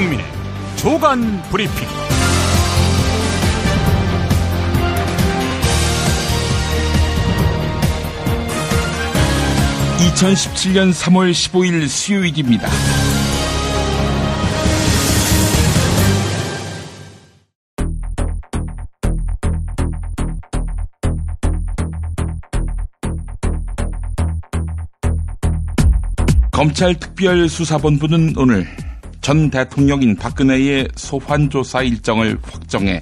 김용민의 조간 브리핑. 2017년 3월 15일 수요일입니다. 검찰특별수사본부는 오늘 전 대통령인 박근혜의 소환조사 일정을 확정해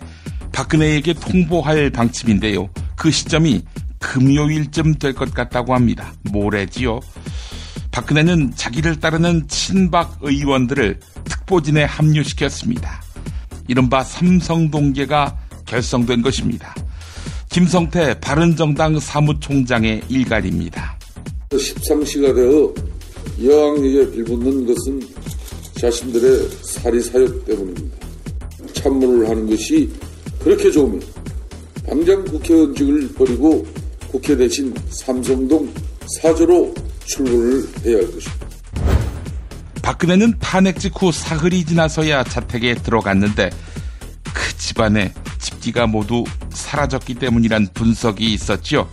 박근혜에게 통보할 방침인데요. 그 시점이 금요일쯤 될 것 같다고 합니다. 모레지요. 박근혜는 자기를 따르는 친박 의원들을 특보진에 합류시켰습니다. 이른바 삼성동계가 결성된 것입니다. 김성태 바른정당 사무총장의 일갈입니다. 13시가 되어 여왕에게 빌붙는 것은 자신들의 사리사욕 때문입니다. 참모를 하는 것이 그렇게 좋으면 당장 국회의원직을 버리고 국회 대신 삼성동 사저로 출근을 해야 할 것입니다. 박근혜는 탄핵 직후 사흘이 지나서야 자택에 들어갔는데 그 집안에 집기가 모두 사라졌기 때문이란 분석이 있었죠.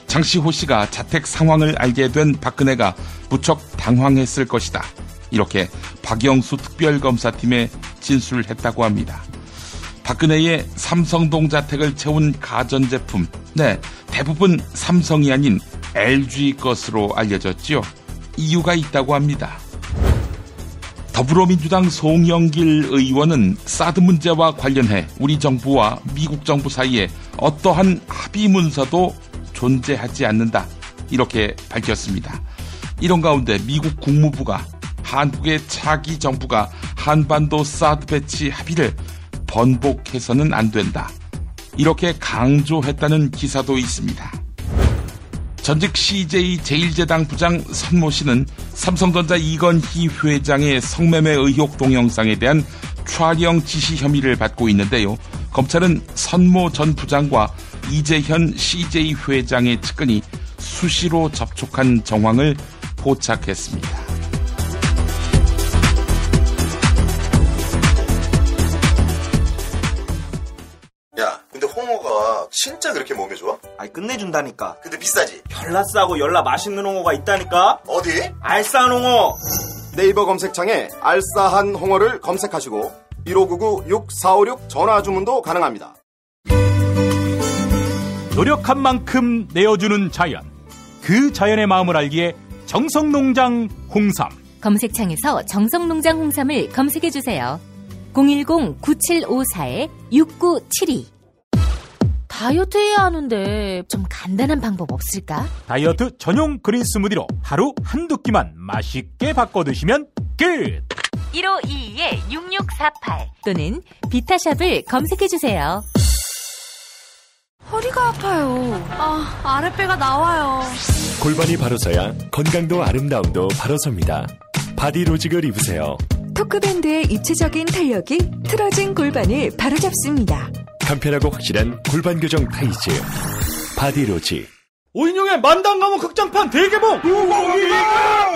장시호 씨가 자택 상황을 알게 된 박근혜가 무척 당황했을 것이다. 이렇게 박영수 특별검사팀에 진술했다고 합니다. 박근혜의 삼성동 자택을 채운 가전제품, 대부분 삼성이 아닌 LG 것으로 알려졌지요. 이유가 있다고 합니다. 더불어민주당 송영길 의원은 사드 문제와 관련해 우리 정부와 미국 정부 사이에 어떠한 합의 문서도 존재하지 않는다. 이렇게 밝혔습니다. 이런 가운데 미국 국무부가 한국의 차기 정부가 한반도 사드 배치 합의를 번복해서는 안 된다. 이렇게 강조했다는 기사도 있습니다. 전직 CJ 제1재당 부장 선모 씨는 삼성전자 이건희 회장의 성매매 의혹 동영상에 대한 촬영 지시 혐의를 받고 있는데요. 검찰은 선모 전 부장과 이재현 CJ 회장의 측근이 수시로 접촉한 정황을 포착했습니다. 야, 근데 홍어가 진짜 그렇게 몸에 좋아? 아니 끝내준다니까. 근데 비싸지? 별나 싸고 열나 맛있는 홍어가 있다니까. 어디? 알싸한 홍어. 네이버 검색창에 알싸한 홍어를 검색하시고 1599-6456 전화주문도 가능합니다. 노력한 만큼 내어주는 자연. 그 자연의 마음을 알기에 정성농장 홍삼. 검색창에서 정성농장 홍삼을 검색해주세요. 010-9754-6972. 다이어트 해야 하는데 좀 간단한 방법 없을까? 다이어트 전용 그린 스무디로 하루 한두 끼만 맛있게 바꿔 드시면 끝! 1522-6648 또는 비타샵을 검색해주세요. 허리가 아파요. 아랫배가 나와요. 골반이 바로 서야 건강도 아름다움도 바로 섭니다. 바디로직을 입으세요. 토크밴드의 입체적인 탄력이 틀어진 골반을 바로잡습니다. 간편하고 확실한 골반 교정 타이즈 바디로직. 오인용의 만당 감옥 극장판 대개봉.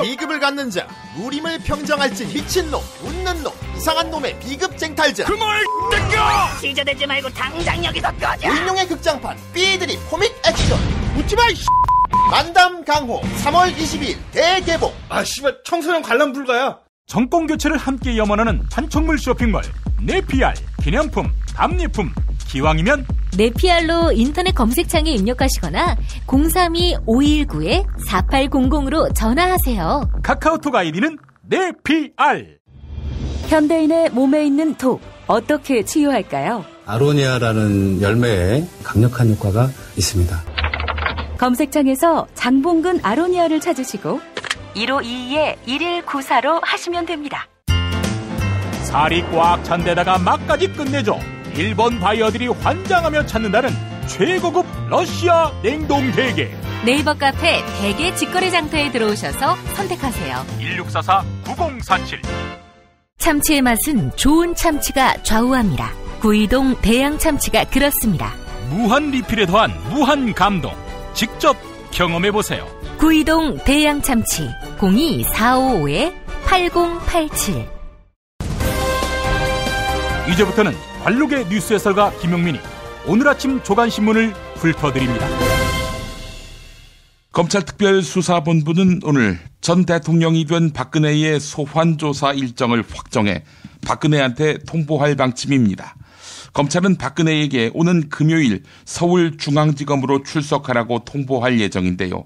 비급을 갖는 자, 무림을 평정할지 미친 놈, 웃는 놈, 이상한 놈의 비급 쟁탈자. 그걸 땡겨! 시저대지 말고 당장 여기서 꺼져. 오인용의 극장판 삐드림 코믹 액션 웃지마. 만담 강호 3월 22일 대개봉. 씨발 청소년 관람 불가야. 정권 교체를 함께 염원하는 판촉물 쇼핑몰 네피알. 기념품, 답례품, 기왕이면 네피알로 인터넷 검색창에 입력하시거나 032-519-4800으로 전화하세요. 카카오톡 아이디는 네피알. 현대인의 몸에 있는 독, 어떻게 치유할까요? 아로니아라는 열매에 강력한 효과가 있습니다. 검색창에서 장봉근 아로니아를 찾으시고 1522-1194로 하시면 됩니다. 살이 꽉 찬 데다가 맛까지 끝내줘. 일본 바이어들이 환장하며 찾는다는 최고급 러시아 냉동 대게. 네이버 카페 대게 직거래 장터에 들어오셔서 선택하세요. 1644-9047. 참치의 맛은 좋은 참치가 좌우합니다. 구이동 대양 참치가 그렇습니다. 무한 리필에 더한 무한 감동. 직접 경험해보세요. 구이동 대양 참치 02455-8087. 이제부터는 관록의 뉴스 해설가 김용민이 오늘 아침 조간신문을 훑어드립니다. 검찰특별수사본부는 오늘 전 대통령이 된 박근혜의 소환조사 일정을 확정해 박근혜한테 통보할 방침입니다. 검찰은 박근혜에게 오는 금요일 서울중앙지검으로 출석하라고 통보할 예정인데요.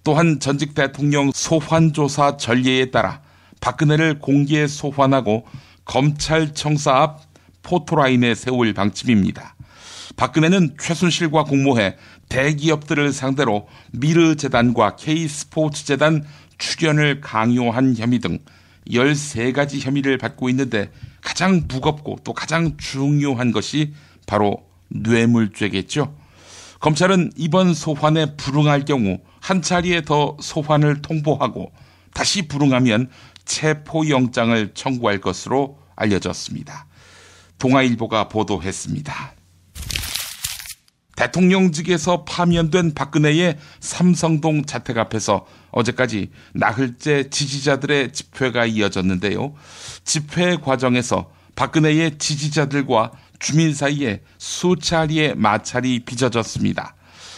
또한 전직 대통령 소환조사 전례에 따라 박근혜를 공개 소환하고 검찰청사 앞 포토라인에 세울 방침입니다. 박근혜는 최순실과 공모해 대기업들을 상대로 미르재단과 K스포츠재단 출연을 강요한 혐의 등 13가지 혐의를 받고 있는데 가장 무겁고 또 가장 중요한 것이 바로 뇌물죄겠죠. 검찰은 이번 소환에 불응할 경우 한 차례에 더 소환을 통보하고 다시 불응하면 체포영장을 청구할 것으로 알려졌습니다. 동아일보가 보도했습니다. 대통령직에서 파면된 박근혜의 삼성동 자택 앞에서 어제까지 나흘째 지지자들의 집회가 이어졌는데요. 집회 과정에서 박근혜의 지지자들과 주민 사이에 수차례의 마찰이 빚어졌습니다.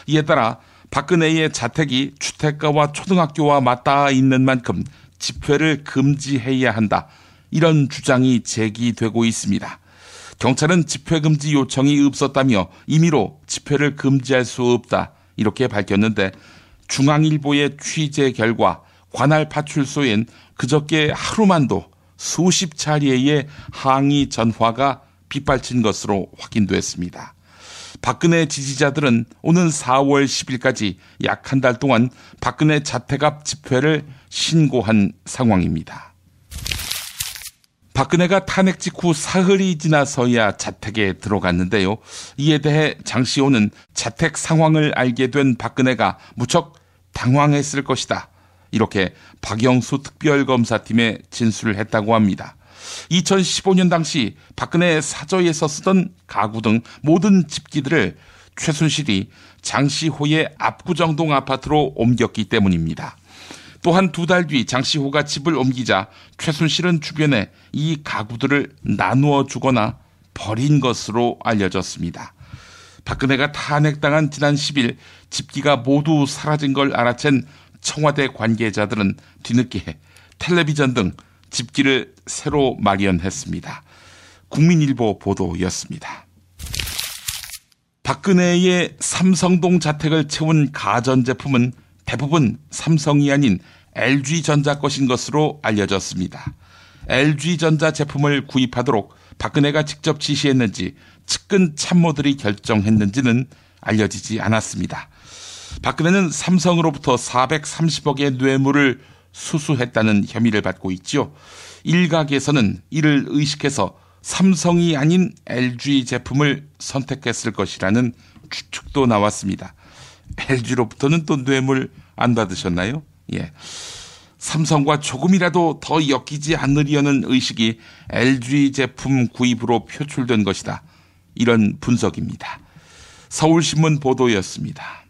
이에 따라 박근혜의 자택이 주택가와 초등학교와 맞닿아 있는 만큼 집회를 금지해야 한다. 이런 주장이 제기되고 있습니다. 경찰은 집회 금지 요청이 없었다며 임의로 집회를 금지할 수 없다 이렇게 밝혔는데 중앙일보의 취재 결과 관할 파출소엔 그저께 하루만도 수십 차례의 항의 전화가 빗발친 것으로 확인됐습니다. 박근혜 지지자들은 오는 4월 10일까지 약 한 달 동안 박근혜 자택 앞 집회를 신고한 상황입니다. 박근혜가 탄핵 직후 사흘이 지나서야 자택에 들어갔는데요. 이에 대해 장시호는 자택 상황을 알게 된 박근혜가 무척 당황했을 것이다. 이렇게 박영수 특별검사팀에 진술을 했다고 합니다. 2015년 당시 박근혜 사저에서 쓰던 가구 등 모든 집기들을 최순실이 장시호의 압구정동 아파트로 옮겼기 때문입니다. 또한 2달 뒤 장시호가 집을 옮기자 최순실은 주변에 이 가구들을 나누어 주거나 버린 것으로 알려졌습니다. 박근혜가 탄핵당한 지난 10일 집기가 모두 사라진 걸 알아챈 청와대 관계자들은 뒤늦게 텔레비전 등 집기를 새로 마련했습니다. 국민일보 보도였습니다. 박근혜의 삼성동 자택을 채운 가전제품은 대부분 삼성이 아닌 LG전자 것인 것으로 알려졌습니다. LG전자 제품을 구입하도록 박근혜가 직접 지시했는지 측근 참모들이 결정했는지는 알려지지 않았습니다. 박근혜는 삼성으로부터 430억의 뇌물을 수수했다는 혐의를 받고 있죠. 일각에서는 이를 의식해서 삼성이 아닌 LG 제품을 선택했을 것이라는 추측도 나왔습니다. LG로부터는 또 뇌물 안 받으셨나요? 예. 삼성과 조금이라도 더 엮이지 않으려는 의식이 LG 제품 구입으로 표출된 것이다. 이런 분석입니다. 서울신문 보도였습니다.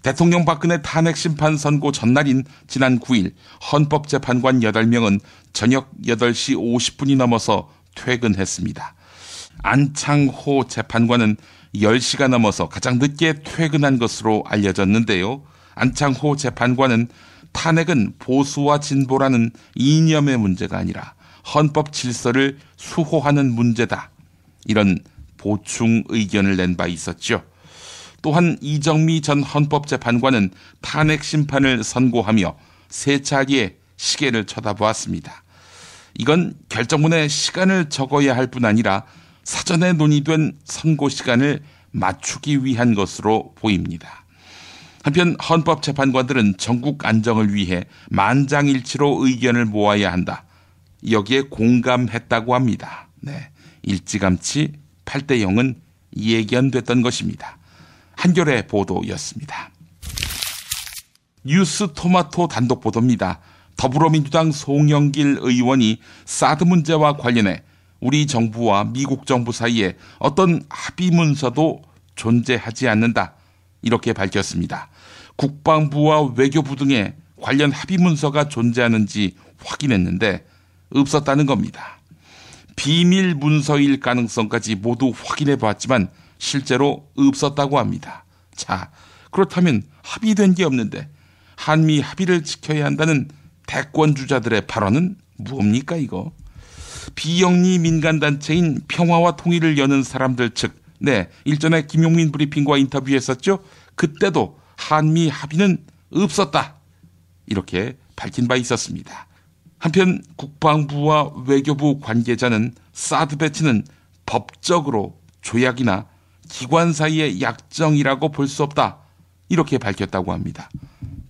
대통령 박근혜 탄핵 심판 선고 전날인 지난 9일 헌법재판관 8명은 저녁 8시 50분이 넘어서 퇴근했습니다. 안창호 재판관은 10시가 넘어서 가장 늦게 퇴근한 것으로 알려졌는데요. 안창호 재판관은 탄핵은 보수와 진보라는 이념의 문제가 아니라 헌법 질서를 수호하는 문제다. 이런 보충 의견을 낸 바 있었죠. 또한 이정미 전 헌법재판관은 탄핵 심판을 선고하며 3차례 시계를 쳐다보았습니다. 이건 결정문에 시간을 적어야 할 뿐 아니라 사전에 논의된 선고 시간을 맞추기 위한 것으로 보입니다. 한편 헌법재판관들은 전국 안정을 위해 만장일치로 의견을 모아야 한다. 여기에 공감했다고 합니다. 네, 일찌감치 8대0은 예견됐던 것입니다. 한겨레 보도였습니다. 뉴스 토마토 단독 보도입니다. 더불어민주당 송영길 의원이 사드 문제와 관련해 우리 정부와 미국 정부 사이에 어떤 합의 문서도 존재하지 않는다. 이렇게 밝혔습니다. 국방부와 외교부 등의 관련 합의 문서가 존재하는지 확인했는데 없었다는 겁니다. 비밀 문서일 가능성까지 모두 확인해 보았지만 실제로 없었다고 합니다. 자, 그렇다면 합의된 게 없는데 한미 합의를 지켜야 한다는 대권주자들의 발언은 뭡니까 이거? 비영리 민간단체인 평화와 통일을 여는 사람들 측, 일전에 김용민 브리핑과 인터뷰했었죠. 그때도 한미 합의는 없었다, 이렇게 밝힌 바 있었습니다. 한편 국방부와 외교부 관계자는 사드 배치는 법적으로 조약이나 기관 사이의 약정이라고 볼 수 없다, 이렇게 밝혔다고 합니다.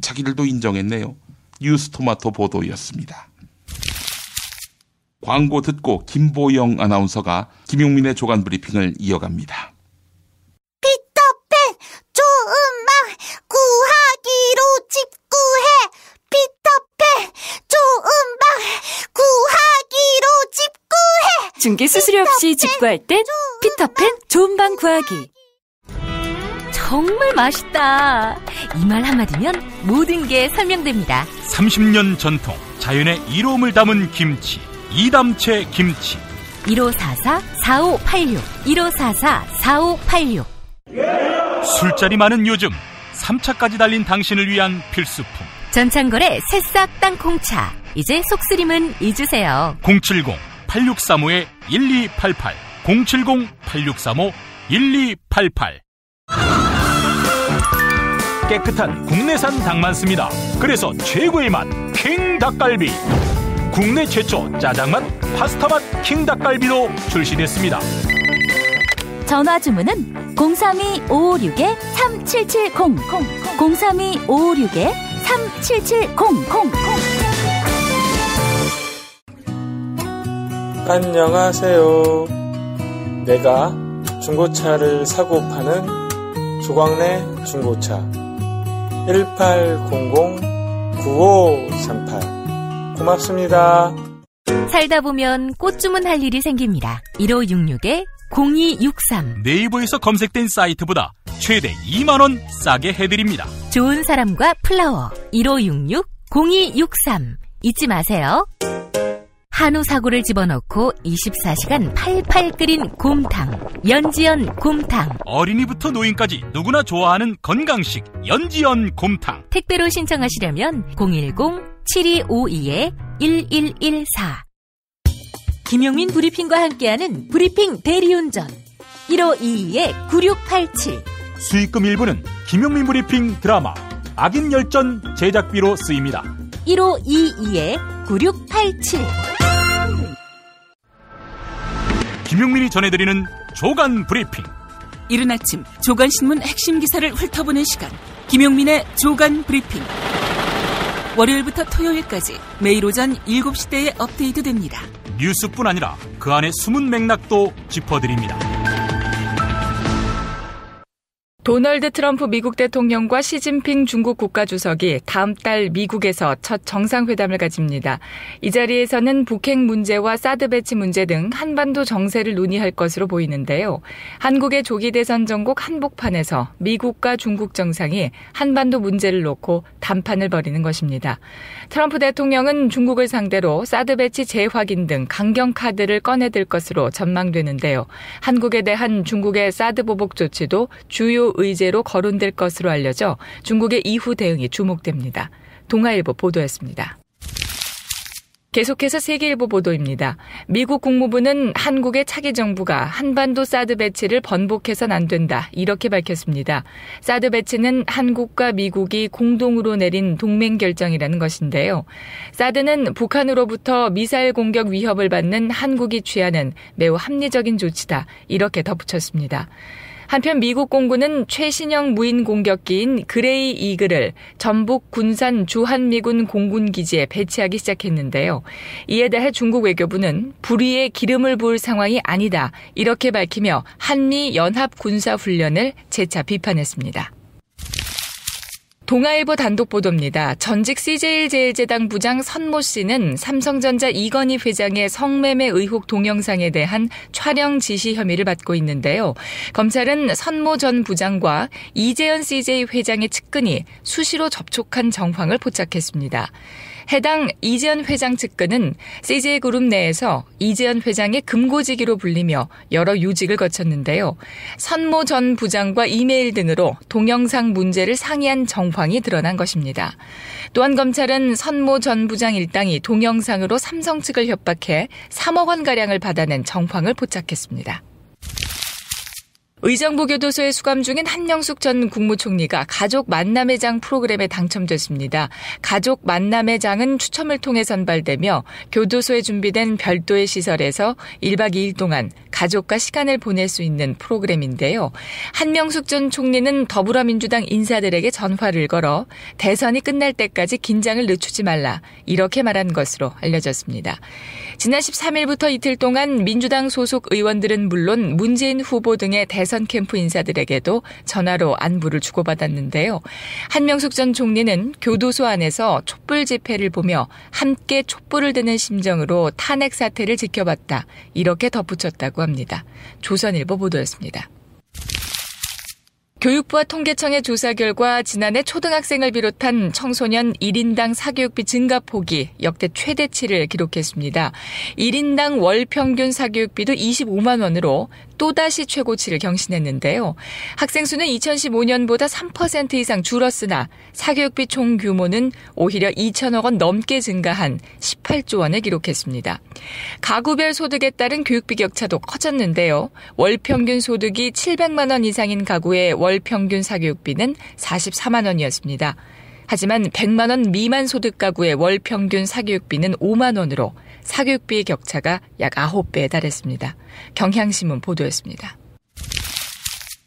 자기들도 인정했네요. 뉴스토마토 보도였습니다. 광고 듣고 김보영 아나운서가 김용민의 조간 브리핑을 이어갑니다. 피터팬 좋은 방 구하기로 집구해. 피터팬 좋은 방 구하기로 집구해. 중개 수수료 없이 집구할 땐 피터팬 좋은 방 구하기. 정말 맛있다. 이 말 한마디면 모든 게 설명됩니다. 30년 전통, 자연의 이로움을 담은 김치, 이담채 김치. 1544-4586 1544-4586. 술자리 많은 요즘 3차까지 달린 당신을 위한 필수품. 전창걸의 새싹 땅콩차. 이제 속쓰림은 잊으세요. 070-8635-1288 070-8635-1288. 깨끗한 국내산 닭만 씁니다. 그래서 최고의 맛 킹 닭갈비. 국내 최초 짜장맛, 파스타맛 킹 닭갈비도 출시됐습니다. 전화 주문은 032-556-3770 032-556-3770. 안녕하세요. 내가 중고차를 사고 파는 조광래 중고차 1800-9538. 고맙습니다. 살다 보면 꽃 주문할 일이 생깁니다. 1566-0263. 네이버에서 검색된 사이트보다 최대 2만원 싸게 해드립니다. 좋은 사람과 플라워 1566-0263. 잊지 마세요. 한우 사고를 집어넣고 24시간 팔팔 끓인 곰탕, 연지연 곰탕. 어린이부터 노인까지 누구나 좋아하는 건강식 연지연 곰탕. 택배로 신청하시려면 010-7252-1114. 김용민 브리핑과 함께하는 브리핑 대리운전 1522-9687. 수익금 일부는 김용민 브리핑 드라마 악인 열전 제작비로 쓰입니다. 1522-9687. 김용민이 전해드리는 조간 브리핑. 이른 아침 조간신문 핵심 기사를 훑어보는 시간, 김용민의 조간 브리핑. 월요일부터 토요일까지 매일 오전 7시대에 업데이트됩니다. 뉴스뿐 아니라 그 안에 숨은 맥락도 짚어드립니다. 도널드 트럼프 미국 대통령과 시진핑 중국 국가주석이 다음 달 미국에서 첫 정상회담을 가집니다. 이 자리에서는 북핵 문제와 사드 배치 문제 등 한반도 정세를 논의할 것으로 보이는데요. 한국의 조기 대선 전국 한복판에서 미국과 중국 정상이 한반도 문제를 놓고 담판을 벌이는 것입니다. 트럼프 대통령은 중국을 상대로 사드 배치 재확인 등 강경 카드를 꺼내들 것으로 전망되는데요. 한국에 대한 중국의 사드 보복 조치도 주요 의제로 거론될 것으로 알려져 중국의 이후 대응이 주목됩니다. 동아일보 보도였습니다. 계속해서 세계일보 보도입니다. 미국 국무부는 한국의 차기 정부가 한반도 사드 배치를 번복해서는 안 된다, 이렇게 밝혔습니다. 사드 배치는 한국과 미국이 공동으로 내린 동맹 결정이라는 것인데요. 사드는 북한으로부터 미사일 공격 위협을 받는 한국이 취하는 매우 합리적인 조치다, 이렇게 덧붙였습니다. 한편 미국 공군은 최신형 무인 공격기인 그레이 이글을 전북 군산 주한미군 공군기지에 배치하기 시작했는데요. 이에 대해 중국 외교부는 불의에 기름을 부을 상황이 아니다, 이렇게 밝히며 한미 연합 군사훈련을 재차 비판했습니다. 동아일보 단독 보도입니다. 전직 CJ제일제당 부장 선모 씨는 삼성전자 이건희 회장의 성매매 의혹 동영상에 대한 촬영 지시 혐의를 받고 있는데요. 검찰은 선모 전 부장과 이재현 CJ 회장의 측근이 수시로 접촉한 정황을 포착했습니다. 해당 이재현 회장 측근은 CJ그룹 내에서 이재현 회장의 금고지기로 불리며 여러 요직을 거쳤는데요. 선모 전 부장과 이메일 등으로 동영상 문제를 상의한 정황이 드러난 것입니다. 또한 검찰은 선모 전 부장 일당이 동영상으로 삼성 측을 협박해 3억 원가량을 받아낸 정황을 포착했습니다. 의정부 교도소에 수감 중인 한명숙 전 국무총리가 가족 만남의 장 프로그램에 당첨됐습니다. 가족 만남의 장은 추첨을 통해 선발되며 교도소에 준비된 별도의 시설에서 1박 2일 동안 가족과 시간을 보낼 수 있는 프로그램인데요. 한명숙 전 총리는 더불어민주당 인사들에게 전화를 걸어 대선이 끝날 때까지 긴장을 늦추지 말라 이렇게 말한 것으로 알려졌습니다. 지난 13일부터 이틀 동안 민주당 소속 의원들은 물론 문재인 후보 등의 대선 캠프 인사들에게도 전화로 안부를 주고받았는데요. 한명숙 전 총리는 교도소 안에서 촛불 집회를 보며 함께 촛불을 드는 심정으로 탄핵 사태를 지켜봤다. 이렇게 덧붙였다고 합니다. 조선일보 보도였습니다. 교육부와 통계청의 조사 결과 지난해 초등학생을 비롯한 청소년 1인당 사교육비 증가폭이 역대 최대치를 기록했습니다. 1인당 월 평균 사교육비도 25만 원으로 또다시 최고치를 경신했는데요. 학생 수는 2015년보다 3% 이상 줄었으나 사교육비 총 규모는 오히려 2천억 원 넘게 증가한 18조 원을 기록했습니다. 가구별 소득에 따른 교육비 격차도 커졌는데요. 월 평균 소득이 700만 원 이상인 가구의 월 평균 사교육비는 44만 원이었습니다. 하지만 100만 원 미만 소득 가구의 월 평균 사교육비는 5만 원으로 사교육비의 격차가 약 9배에 달했습니다. 경향신문 보도였습니다.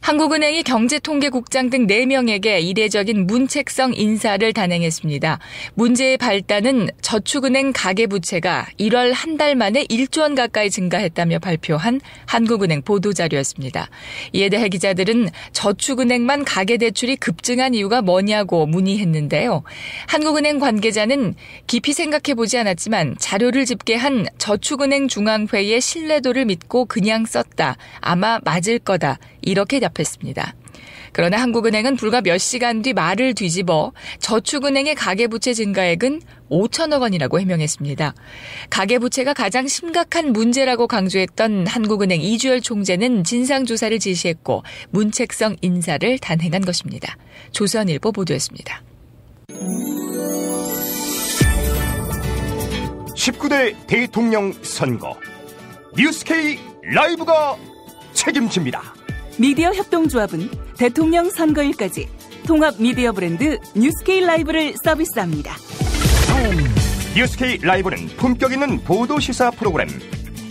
한국은행이 경제통계국장 등 4명에게 이례적인 문책성 인사를 단행했습니다. 문제의 발단은 저축은행 가계부채가 1월 한 달 만에 1조 원 가까이 증가했다며 발표한 한국은행 보도자료였습니다. 이에 대해 기자들은 저축은행만 가계대출이 급증한 이유가 뭐냐고 문의했는데요. 한국은행 관계자는 깊이 생각해보지 않았지만 자료를 집계한 저축은행 중앙회의의 신뢰도를 믿고 그냥 썼다. 아마 맞을 거다. 이렇게 답했습니다. 그러나 한국은행은 불과 몇 시간 뒤 말을 뒤집어 저축은행의 가계부채 증가액은 5천억 원이라고 해명했습니다. 가계부채가 가장 심각한 문제라고 강조했던 한국은행 이주열 총재는 진상조사를 지시했고 문책성 인사를 단행한 것입니다. 조선일보 보도였습니다. 19대 대통령 선거 뉴스K 라이브가 책임집니다. 미디어 협동조합은 대통령 선거일까지 통합 미디어 브랜드 뉴스K 라이브를 서비스합니다. 뉴스K 라이브는 품격 있는 보도 시사 프로그램,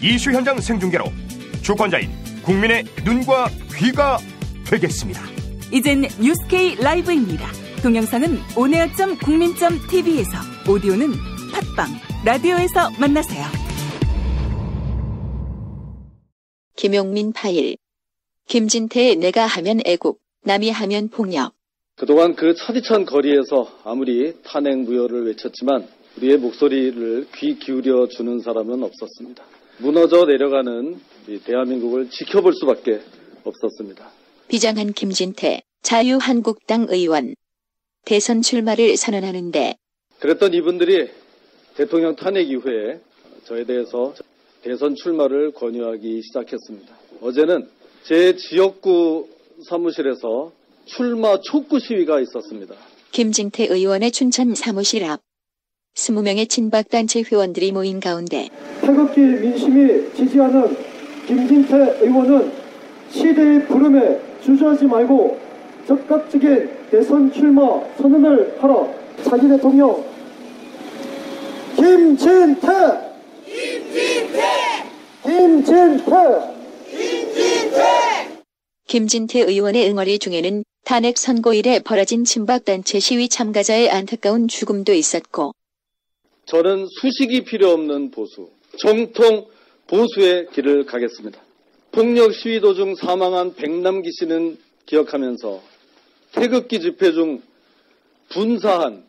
이슈 현장 생중계로 주권자인 국민의 눈과 귀가 되겠습니다. 이젠 뉴스K 라이브입니다. 동영상은 온에어.국민.tv에서, 오디오는 팟빵, 라디오에서 만나세요. 김용민 파일. 김진태의 내가 하면 애국, 남이 하면 폭력. 그동안 그 차디찬 거리에서 아무리 탄핵 무효를 외쳤지만 우리의 목소리를 귀 기울여 주는 사람은 없었습니다. 무너져 내려가는 우리 대한민국을 지켜볼 수밖에 없었습니다. 비장한 김진태, 자유한국당 의원. 대선 출마를 선언하는데 그랬던 이분들이 대통령 탄핵 이후에 저에 대해서 대선 출마를 권유하기 시작했습니다. 어제는 제 지역구 사무실에서 출마 촉구 시위가 있었습니다. 김진태 의원의 춘천 사무실 앞 20명의 친박단체 회원들이 모인 가운데 태극기 민심이 지지하는 김진태 의원은 시대의 부름에 주저하지 말고 적극적인 대선 출마 선언을 하라. 차기 대통령 김진태! 김진태! 김진태! 김진태 의원의 응어리 중에는 탄핵 선고 이래 벌어진 친박단체 시위 참가자의 안타까운 죽음도 있었고, 저는 수식이 필요 없는 보수, 정통 보수의 길을 가겠습니다. 폭력 시위 도중 사망한 백남기 씨는 기억하면서 태극기 집회 중 분사한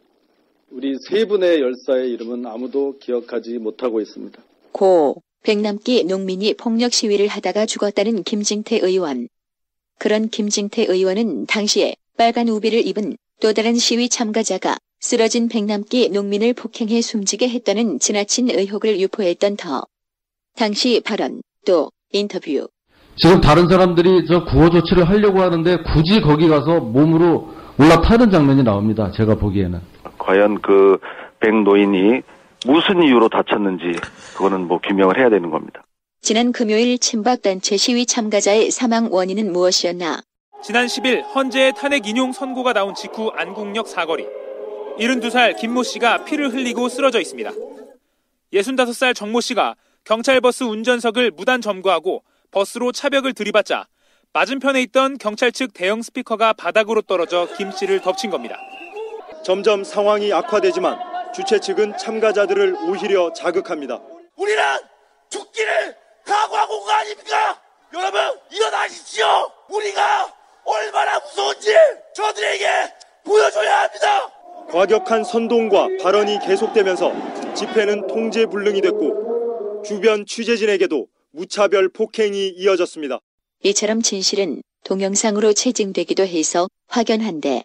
우리 세 분의 열사의 이름은 아무도 기억하지 못하고 있습니다. 고 백남기 농민이 폭력 시위를 하다가 죽었다는 김진태 의원. 그런 김진태 의원은 당시에 빨간 우비를 입은 또 다른 시위 참가자가 쓰러진 100남기 농민을 폭행해 숨지게 했다는 지나친 의혹을 유포했던 터. 당시 발언, 또 인터뷰. 지금 다른 사람들이 저 구호 조치를 하려고 하는데 굳이 거기 가서 몸으로 올라타는 장면이 나옵니다. 제가 보기에는. 과연 그 백노인이 무슨 이유로 다쳤는지 그거는 규명을 해야 되는 겁니다. 지난 금요일 친박단체 시위 참가자의 사망 원인은 무엇이었나? 지난 10일 헌재의 탄핵 인용 선고가 나온 직후 안국역 사거리. 72살 김모 씨가 피를 흘리고 쓰러져 있습니다. 65살 정모 씨가 경찰버스 운전석을 무단 점거하고 버스로 차벽을 들이받자 맞은편에 있던 경찰 측 대형 스피커가 바닥으로 떨어져 김 씨를 덮친 겁니다. 점점 상황이 악화되지만 주최 측은 참가자들을 오히려 자극합니다. 우리는 죽기를 각오하고 온 거 아닙니까? 여러분 일어나십시오. 우리가 얼마나 무서운지 저들에게 보여줘야 합니다. 과격한 선동과 발언이 계속되면서 집회는 통제불능이 됐고 주변 취재진에게도 무차별 폭행이 이어졌습니다. 이처럼 진실은 동영상으로 체증되기도 해서 확연한데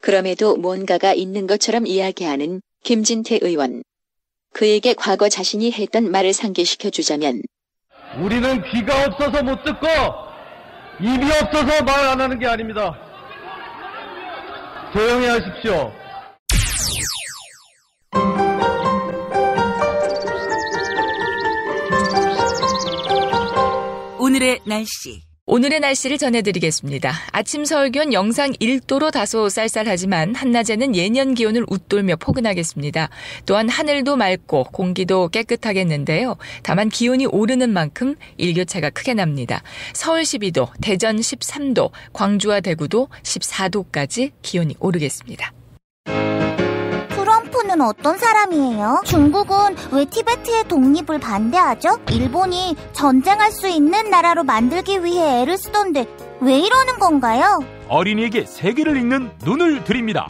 그럼에도 뭔가가 있는 것처럼 이야기하는 김진태 의원. 그에게 과거 자신이 했던 말을 상기시켜주자면 우리는 귀가 없어서 못 듣고 입이 없어서 말 안 하는 게 아닙니다. 조용히 하십시오. 오늘의 날씨. 오늘의 날씨를 전해드리겠습니다. 아침 서울 기온 영상 1도로 다소 쌀쌀하지만 한낮에는 예년 기온을 웃돌며 포근하겠습니다. 또한 하늘도 맑고 공기도 깨끗하겠는데요. 다만 기온이 오르는 만큼 일교차가 크게 납니다. 서울 12도, 대전 13도, 광주와 대구도 14도까지 기온이 오르겠습니다. 트럼프는 어떤 사람이에요? 중국은 왜 티베트의 독립을 반대하죠? 일본이 전쟁할 수 있는 나라로 만들기 위해 애를 쓰던데 왜 이러는 건가요? 어린이에게 세계를 읽는 눈을 드립니다.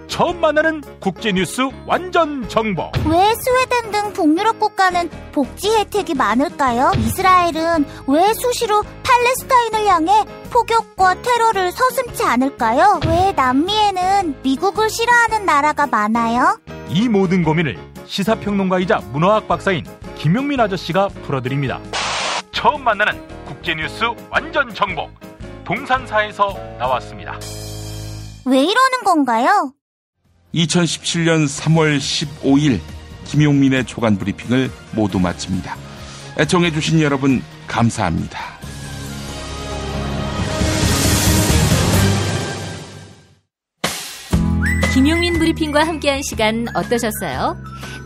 처음 만나는 국제뉴스 완전 정보. 왜 스웨덴 등 북유럽 국가는 복지 혜택이 많을까요? 이스라엘은 왜 수시로 팔레스타인을 향해 폭격과 테러를 서슴지 않을까요? 왜 남미에는 미국을 싫어하는 나라가 많아요? 이 모든 고민을 시사평론가이자 문화학 박사인 김용민 아저씨가 풀어드립니다. 처음 만나는 국제뉴스 완전 정보. 동산사에서 나왔습니다. 왜 이러는 건가요? 2017년 3월 15일 김용민의 초간 브리핑을 모두 마칩니다. 애청해주신 여러분 감사합니다. 김용민 브리핑과 함께한 시간 어떠셨어요?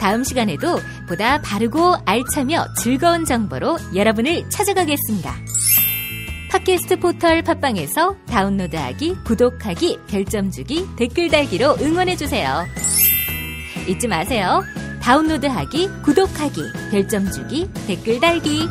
다음 시간에도 보다 바르고 알차며 즐거운 정보로 여러분을 찾아가겠습니다. 팟캐스트 포털 팟빵에서 다운로드하기, 구독하기, 별점 주기, 댓글 달기로 응원해주세요. 잊지 마세요. 다운로드하기, 구독하기, 별점 주기, 댓글 달기.